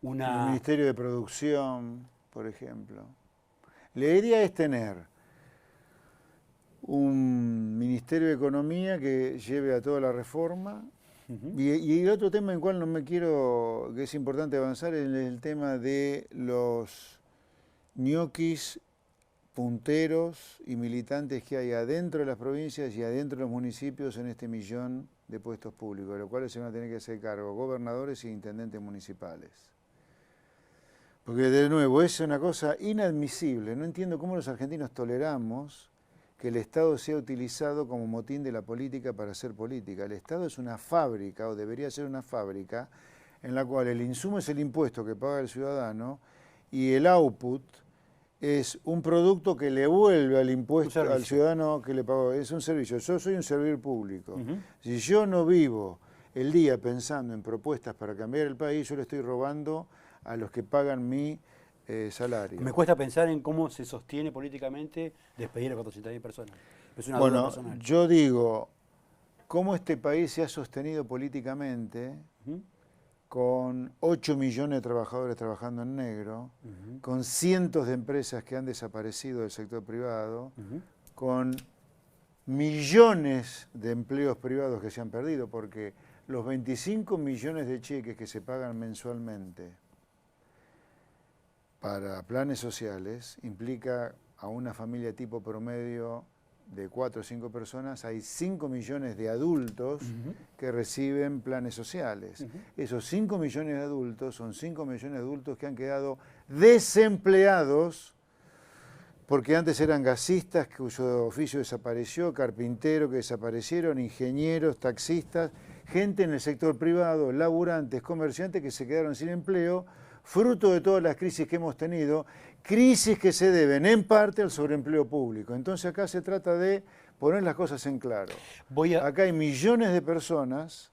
A: una...
B: El Ministerio de Producción, por ejemplo. La idea es tener un Ministerio de Economía que lleve a toda la reforma. Y el otro tema en el cual no me quiero, que es importante avanzar, es el tema de los ñoquis punteros y militantes que hay adentro de las provincias y adentro de los municipios en este 1 millón de puestos públicos, de los cuales se van a tener que hacer cargo gobernadores e intendentes municipales. Porque de nuevo es una cosa inadmisible, no entiendo cómo los argentinos toleramos que el Estado sea utilizado como motín de la política para hacer política. El Estado es una fábrica, o debería ser una fábrica, en la cual el insumo es el impuesto que paga el ciudadano y el output es un producto que le vuelve al impuesto al ciudadano que le pagó. Es un servicio. Yo soy un servidor público. Si yo no vivo el día pensando en propuestas para cambiar el país, yo le estoy robando a los que pagan mi salario.
A: Me cuesta pensar en cómo se sostiene políticamente despedir a 400.000 personas. Es una duda personal.
B: Yo digo, cómo este país se ha sostenido políticamente con 8 millones de trabajadores trabajando en negro, con cientos de empresas que han desaparecido del sector privado, con millones de empleos privados que se han perdido, porque los 25 millones de cheques que se pagan mensualmente para planes sociales implica a una familia tipo promedio de 4 o 5 personas, hay 5 millones de adultos que reciben planes sociales. Esos 5 millones de adultos son 5 millones de adultos que han quedado desempleados porque antes eran gasistas cuyo oficio desapareció, carpinteros que desaparecieron, ingenieros, taxistas, gente en el sector privado, laburantes, comerciantes que se quedaron sin empleo, fruto de todas las crisis que hemos tenido, crisis que se deben en parte al sobreempleo público. Entonces acá se trata de poner las cosas en claro. Acá hay millones de personas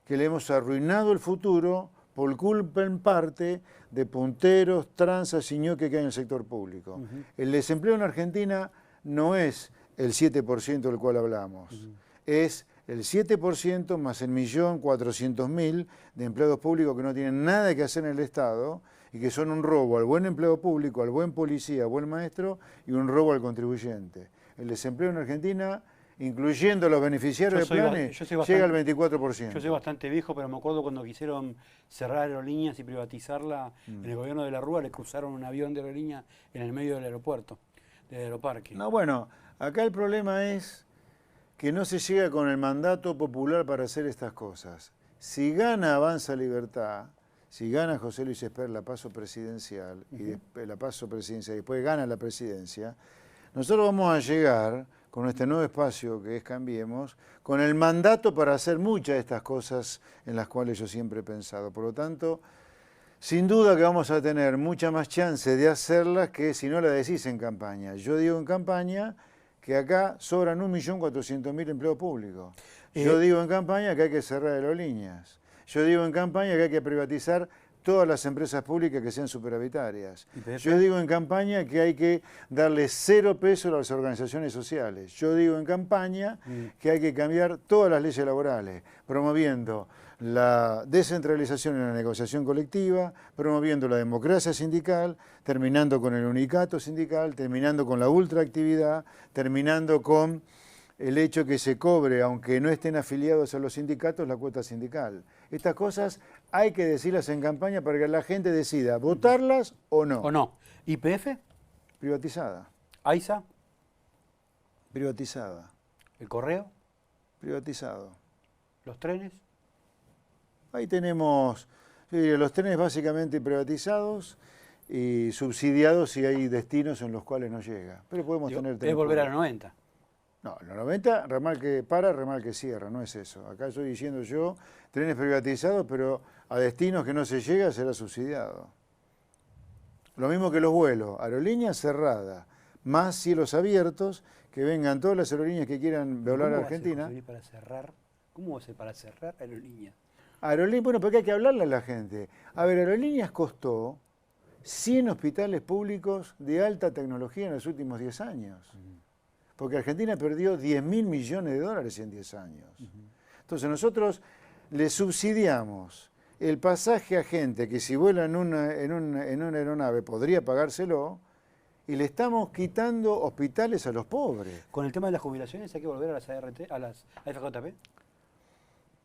B: que le hemos arruinado el futuro por culpa en parte de punteros, tranzas y ñoques que hay en el sector público. El desempleo en Argentina no es el 7% del cual hablamos, es el 7% más el 1.400.000 de empleados públicos que no tienen nada que hacer en el Estado y que son un robo al buen empleado público, al buen policía, al buen maestro y un robo al contribuyente. El desempleo en Argentina, incluyendo los beneficiarios de planes, llega al 24%.
A: Yo soy bastante viejo, pero me acuerdo cuando quisieron cerrar aerolíneas y privatizarla, en el gobierno de la Rúa le cruzaron un avión de aerolínea en el medio del aeropuerto, del aeroparque.
B: No, bueno, acá el problema es que no se llega con el mandato popular para hacer estas cosas. Si gana Avanza Libertad, si gana José Luis Espert la paso presidencial, y después gana la presidencia, nosotros vamos a llegar con este nuevo espacio que es Cambiemos, con el mandato para hacer muchas de estas cosas en las cuales yo siempre he pensado. Por lo tanto, Sin duda que vamos a tener mucha más chance de hacerlas que si no la decís en campaña. Yo digo en campaña que acá sobran 1.400.000 empleos públicos. Yo digo en campaña que hay que cerrar aerolíneas. Yo digo en campaña que hay que privatizar todas las empresas públicas que sean superavitarias. Yo digo en campaña que hay que darle 0 pesos a las organizaciones sociales. Yo digo en campaña que hay que cambiar todas las leyes laborales, promoviendo la descentralización en la negociación colectiva, promoviendo la democracia sindical, terminando con el unicato sindical, terminando con la ultraactividad, terminando con el hecho que se cobre, aunque no estén afiliados a los sindicatos, la cuota sindical. Estas cosas hay que decirlas en campaña para que la gente decida votarlas o no.
A: ¿O no? ¿YPF?
B: Privatizada.
A: ¿AISA?
B: Privatizada.
A: ¿El correo?
B: Privatizado.
A: ¿Los trenes?
B: Ahí tenemos, yo diría, los trenes básicamente privatizados y subsidiados si hay destinos en los cuales no llega. Pero podemos tener...
A: Es volver a los 90.
B: No, los 90, ramal que para, ramal que cierra, no es eso. Acá estoy diciendo yo, trenes privatizados, pero a destinos que no se llega será subsidiado. Lo mismo que los vuelos, aerolíneas cerradas, más cielos abiertos, que vengan todas las aerolíneas que quieran volar a Argentina.
A: ¿Cómo va a ser para cerrar aerolíneas?
B: Bueno, porque hay que hablarle a la gente. A ver, Aerolíneas costó 100 hospitales públicos de alta tecnología en los últimos 10 años. Porque Argentina perdió 10.000 millones de dólares en 10 años. Entonces nosotros le subsidiamos el pasaje a gente que si vuela en una aeronave podría pagárselo, y le estamos quitando hospitales a los pobres.
A: Con el tema de las jubilaciones hay que volver a las ART, a las AFJP.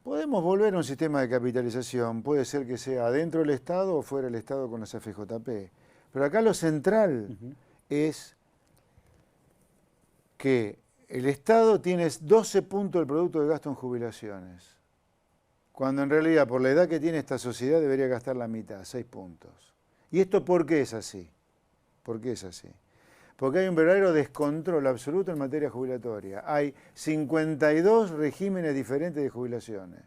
B: Podemos volver a un sistema de capitalización, puede ser que sea adentro del Estado o fuera del Estado con las AFJP. Pero acá lo central es que el Estado tiene 12 puntos del producto de gasto en jubilaciones, cuando en realidad por la edad que tiene esta sociedad debería gastar la mitad, 6 puntos. ¿Y esto por qué es así? ¿Por qué es así? Porque hay un verdadero descontrol absoluto en materia jubilatoria. Hay 52 regímenes diferentes de jubilaciones.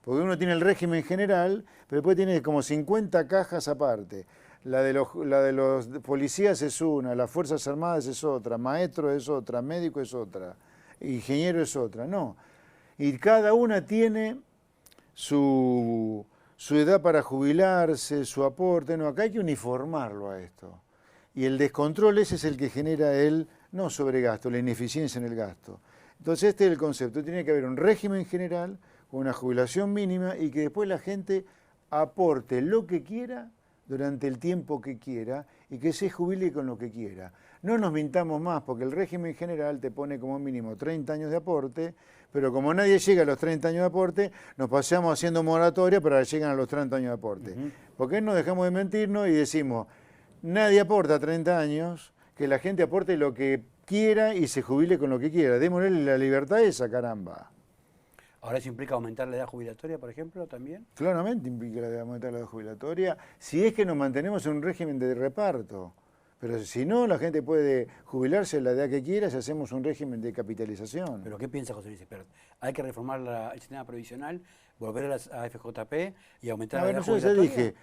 B: Porque uno tiene el régimen general, pero después tiene como 50 cajas aparte. La de los policías es una, las Fuerzas Armadas es otra, maestro es otra, médico es otra, ingeniero es otra. No. Y cada una tiene su edad para jubilarse, su aporte. No, acá hay que uniformarlo a esto. Y el descontrol ese es el que genera no sobregasto, la ineficiencia en el gasto. Entonces este es el concepto, tiene que haber un régimen general con una jubilación mínima y que después la gente aporte lo que quiera durante el tiempo que quiera y que se jubile con lo que quiera. No nos mintamos más porque el régimen general te pone como mínimo 30 años de aporte, pero como nadie llega a los 30 años de aporte, nos pasamos haciendo moratoria para que lleguen a los 30 años de aporte. ¿Por qué no dejamos de mentirnos y decimos... Nadie aporta 30 años, que la gente aporte lo que quiera y se jubile con lo que quiera. Démosle la libertad esa, caramba.
A: ¿Ahora eso implica aumentar la edad jubilatoria, por ejemplo, también?
B: Claramente implica aumentar la edad jubilatoria, si es que nos mantenemos en un régimen de reparto. Pero si no, la gente puede jubilarse a la edad que quiera si hacemos un régimen de capitalización.
A: ¿Pero qué piensa José Luis Espert? ¿Hay que reformar el sistema previsional, volver a las AFJP y aumentar la edad jubilatoria?
B: Yo dije,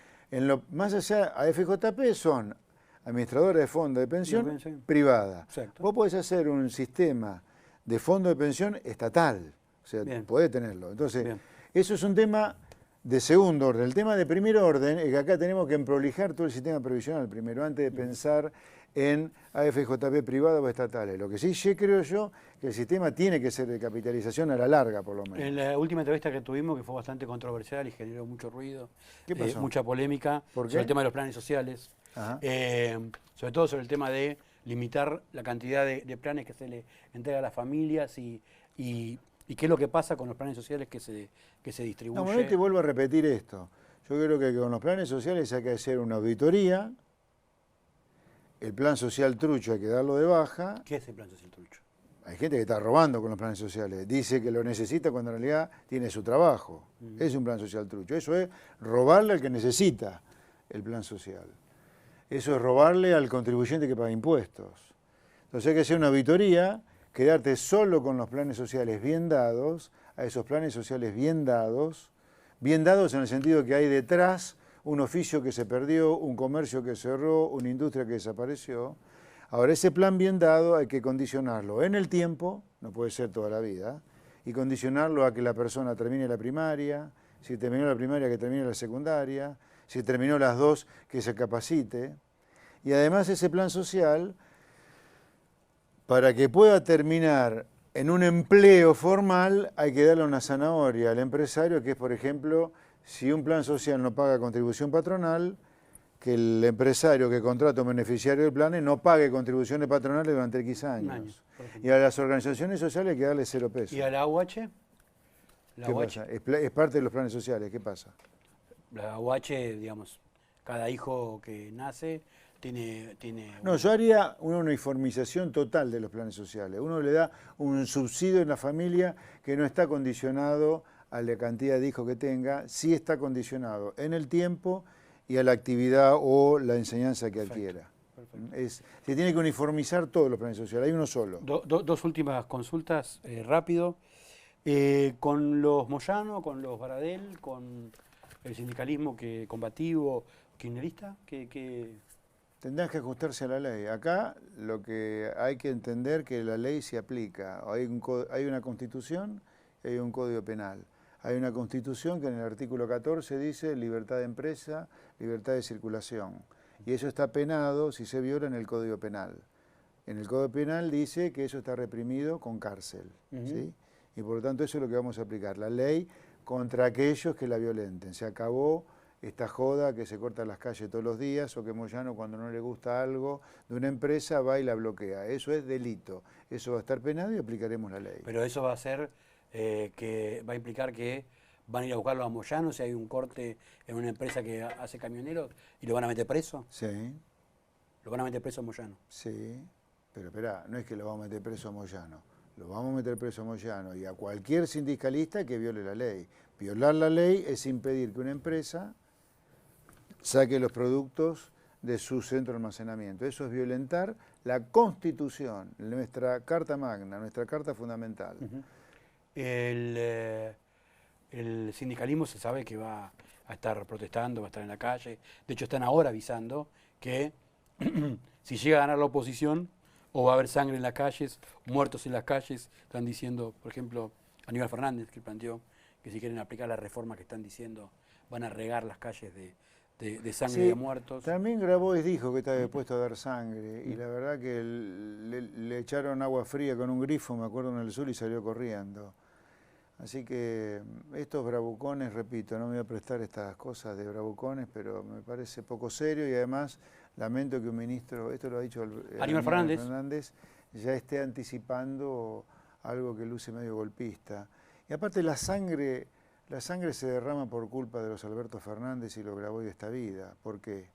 B: más allá, AFJP son administradores de fondo de pensión privada.
A: Exacto.
B: Vos podés hacer un sistema de fondo de pensión estatal, o sea, podés tenerlo. Entonces, eso es un tema de segundo orden. El tema de primer orden es que acá tenemos que emprolijar todo el sistema previsional primero, antes de pensar en AFJP privadas o estatales. Lo que sí creo yo que el sistema tiene que ser de capitalización a la larga, por lo menos.
A: En la última entrevista que tuvimos, que fue bastante controversial y generó mucho ruido,
B: ¿Qué pasó?
A: Mucha polémica sobre el tema de los planes sociales, sobre todo sobre el tema de limitar la cantidad de planes que se le entrega a las familias y qué es lo que pasa con los planes sociales que se distribuyen.
B: No, te vuelvo a repetir esto. Yo creo que con los planes sociales hay que hacer una auditoría. El plan social trucho hay que darlo de baja.
A: ¿Qué es el plan social trucho?
B: Hay gente que está robando con los planes sociales. Dice que lo necesita cuando en realidad tiene su trabajo. Es un plan social trucho. Eso es robarle al que necesita el plan social. Eso es robarle al contribuyente que paga impuestos. Entonces hay que hacer una auditoría, quedarte solo con los planes sociales bien dados, a esos planes sociales bien dados en el sentido que hay detrás un oficio que se perdió, un comercio que cerró, una industria que desapareció. Ahora, ese plan bien dado hay que condicionarlo en el tiempo, no puede ser toda la vida, y condicionarlo a que la persona termine la primaria, si terminó la primaria que termine la secundaria, si terminó las dos que se capacite. Y además ese plan social, para que pueda terminar en un empleo formal, hay que darle una zanahoria al empresario, que es, por ejemplo, si un plan social no paga contribución patronal, que el empresario que contrata un beneficiario del plan no pague contribuciones patronales durante X años. Y a las organizaciones sociales hay que darle 0 pesos.
A: ¿Y a la UH?
B: ¿Qué pasa? Es parte de los planes sociales, ¿qué pasa?
A: La UH, digamos, cada hijo que nace tiene
B: No, yo haría una uniformización total de los planes sociales. Uno le da un subsidio en la familia que no está condicionado a la cantidad de hijos que tenga, sí está condicionado en el tiempo y a la actividad o la enseñanza que adquiera. Perfecto. Se tiene que uniformizar todos los planes sociales, hay uno solo.
A: Dos últimas consultas, rápido. Con los Moyano, con los Baradel, con el sindicalismo combativo, kirchnerista, que
B: tendrán que ajustarse a la ley. Acá lo que hay que entender que la ley se aplica. Hay una constitución y hay un código penal. Hay una constitución que en el artículo 14 dice libertad de empresa, libertad de circulación. Y eso está penado si se viola en el código penal. En el código penal dice que eso está reprimido con cárcel. ¿Sí? Y por lo tanto eso es lo que vamos a aplicar. La ley contra aquellos que la violenten. Se acabó esta joda que se corta las calles todos los días o que Moyano cuando no le gusta algo de una empresa va y la bloquea. Eso es delito. Eso va a estar penado y aplicaremos la ley.
A: Pero eso va a ser que va a implicar que van a ir a buscarlo a Moyano si hay un corte en una empresa que hace camioneros y lo van a meter preso.
B: Sí.
A: ¿Lo van a meter preso a Moyano?
B: Sí, pero espera, no es que lo vamos a meter preso a Moyano. Lo vamos a meter preso a Moyano y a cualquier sindicalista que viole la ley. Violar la ley es impedir que una empresa saque los productos de su centro de almacenamiento. Eso es violentar la Constitución, nuestra Carta Magna, nuestra Carta Fundamental.
A: El sindicalismo se sabe que va a estar protestando, va a estar en la calle. De hecho, están ahora avisando que si llega a ganar la oposición, o va a haber sangre en las calles, muertos en las calles. Están diciendo, por ejemplo, Aníbal Fernández, que planteó que si quieren aplicar la reforma que están diciendo, van a regar las calles de sangre de muertos.
B: También Grabois dijo que estaba dispuesto a dar sangre y la verdad que le echaron agua fría con un grifo, me acuerdo, en el sur y salió corriendo. Así que estos bravucones, repito, no me voy a prestar estas cosas de bravucones, pero me parece poco serio y además lamento que un ministro, esto lo ha dicho
A: Aníbal
B: Fernández, ya esté anticipando algo que luce medio golpista. Y aparte la sangre se derrama por culpa de los Alberto Fernández y los Grabois de esta vida. ¿Por qué?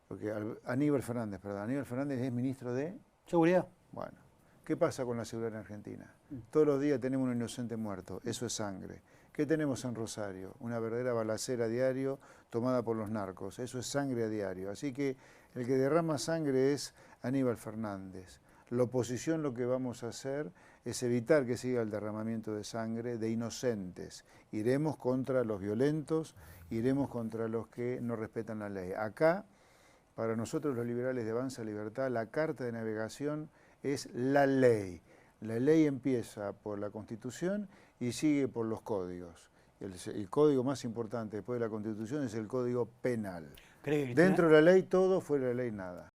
B: Porque Aníbal Fernández es ministro de
A: Seguridad.
B: Bueno, ¿qué pasa con la seguridad en Argentina? Todos los días tenemos un inocente muerto, eso es sangre. ¿Qué tenemos en Rosario? Una verdadera balacera a diario tomada por los narcos, eso es sangre a diario. Así que el que derrama sangre es Aníbal Fernández. La oposición lo que vamos a hacer es evitar que siga el derramamiento de sangre de inocentes. Iremos contra los violentos, iremos contra los que no respetan la ley. Acá, para nosotros los liberales de Avanza Libertad, la carta de navegación es la ley. La ley empieza por la Constitución y sigue por los códigos. El código más importante después de la Constitución es el Código Penal. Dentro de la ley todo, fuera de la ley nada.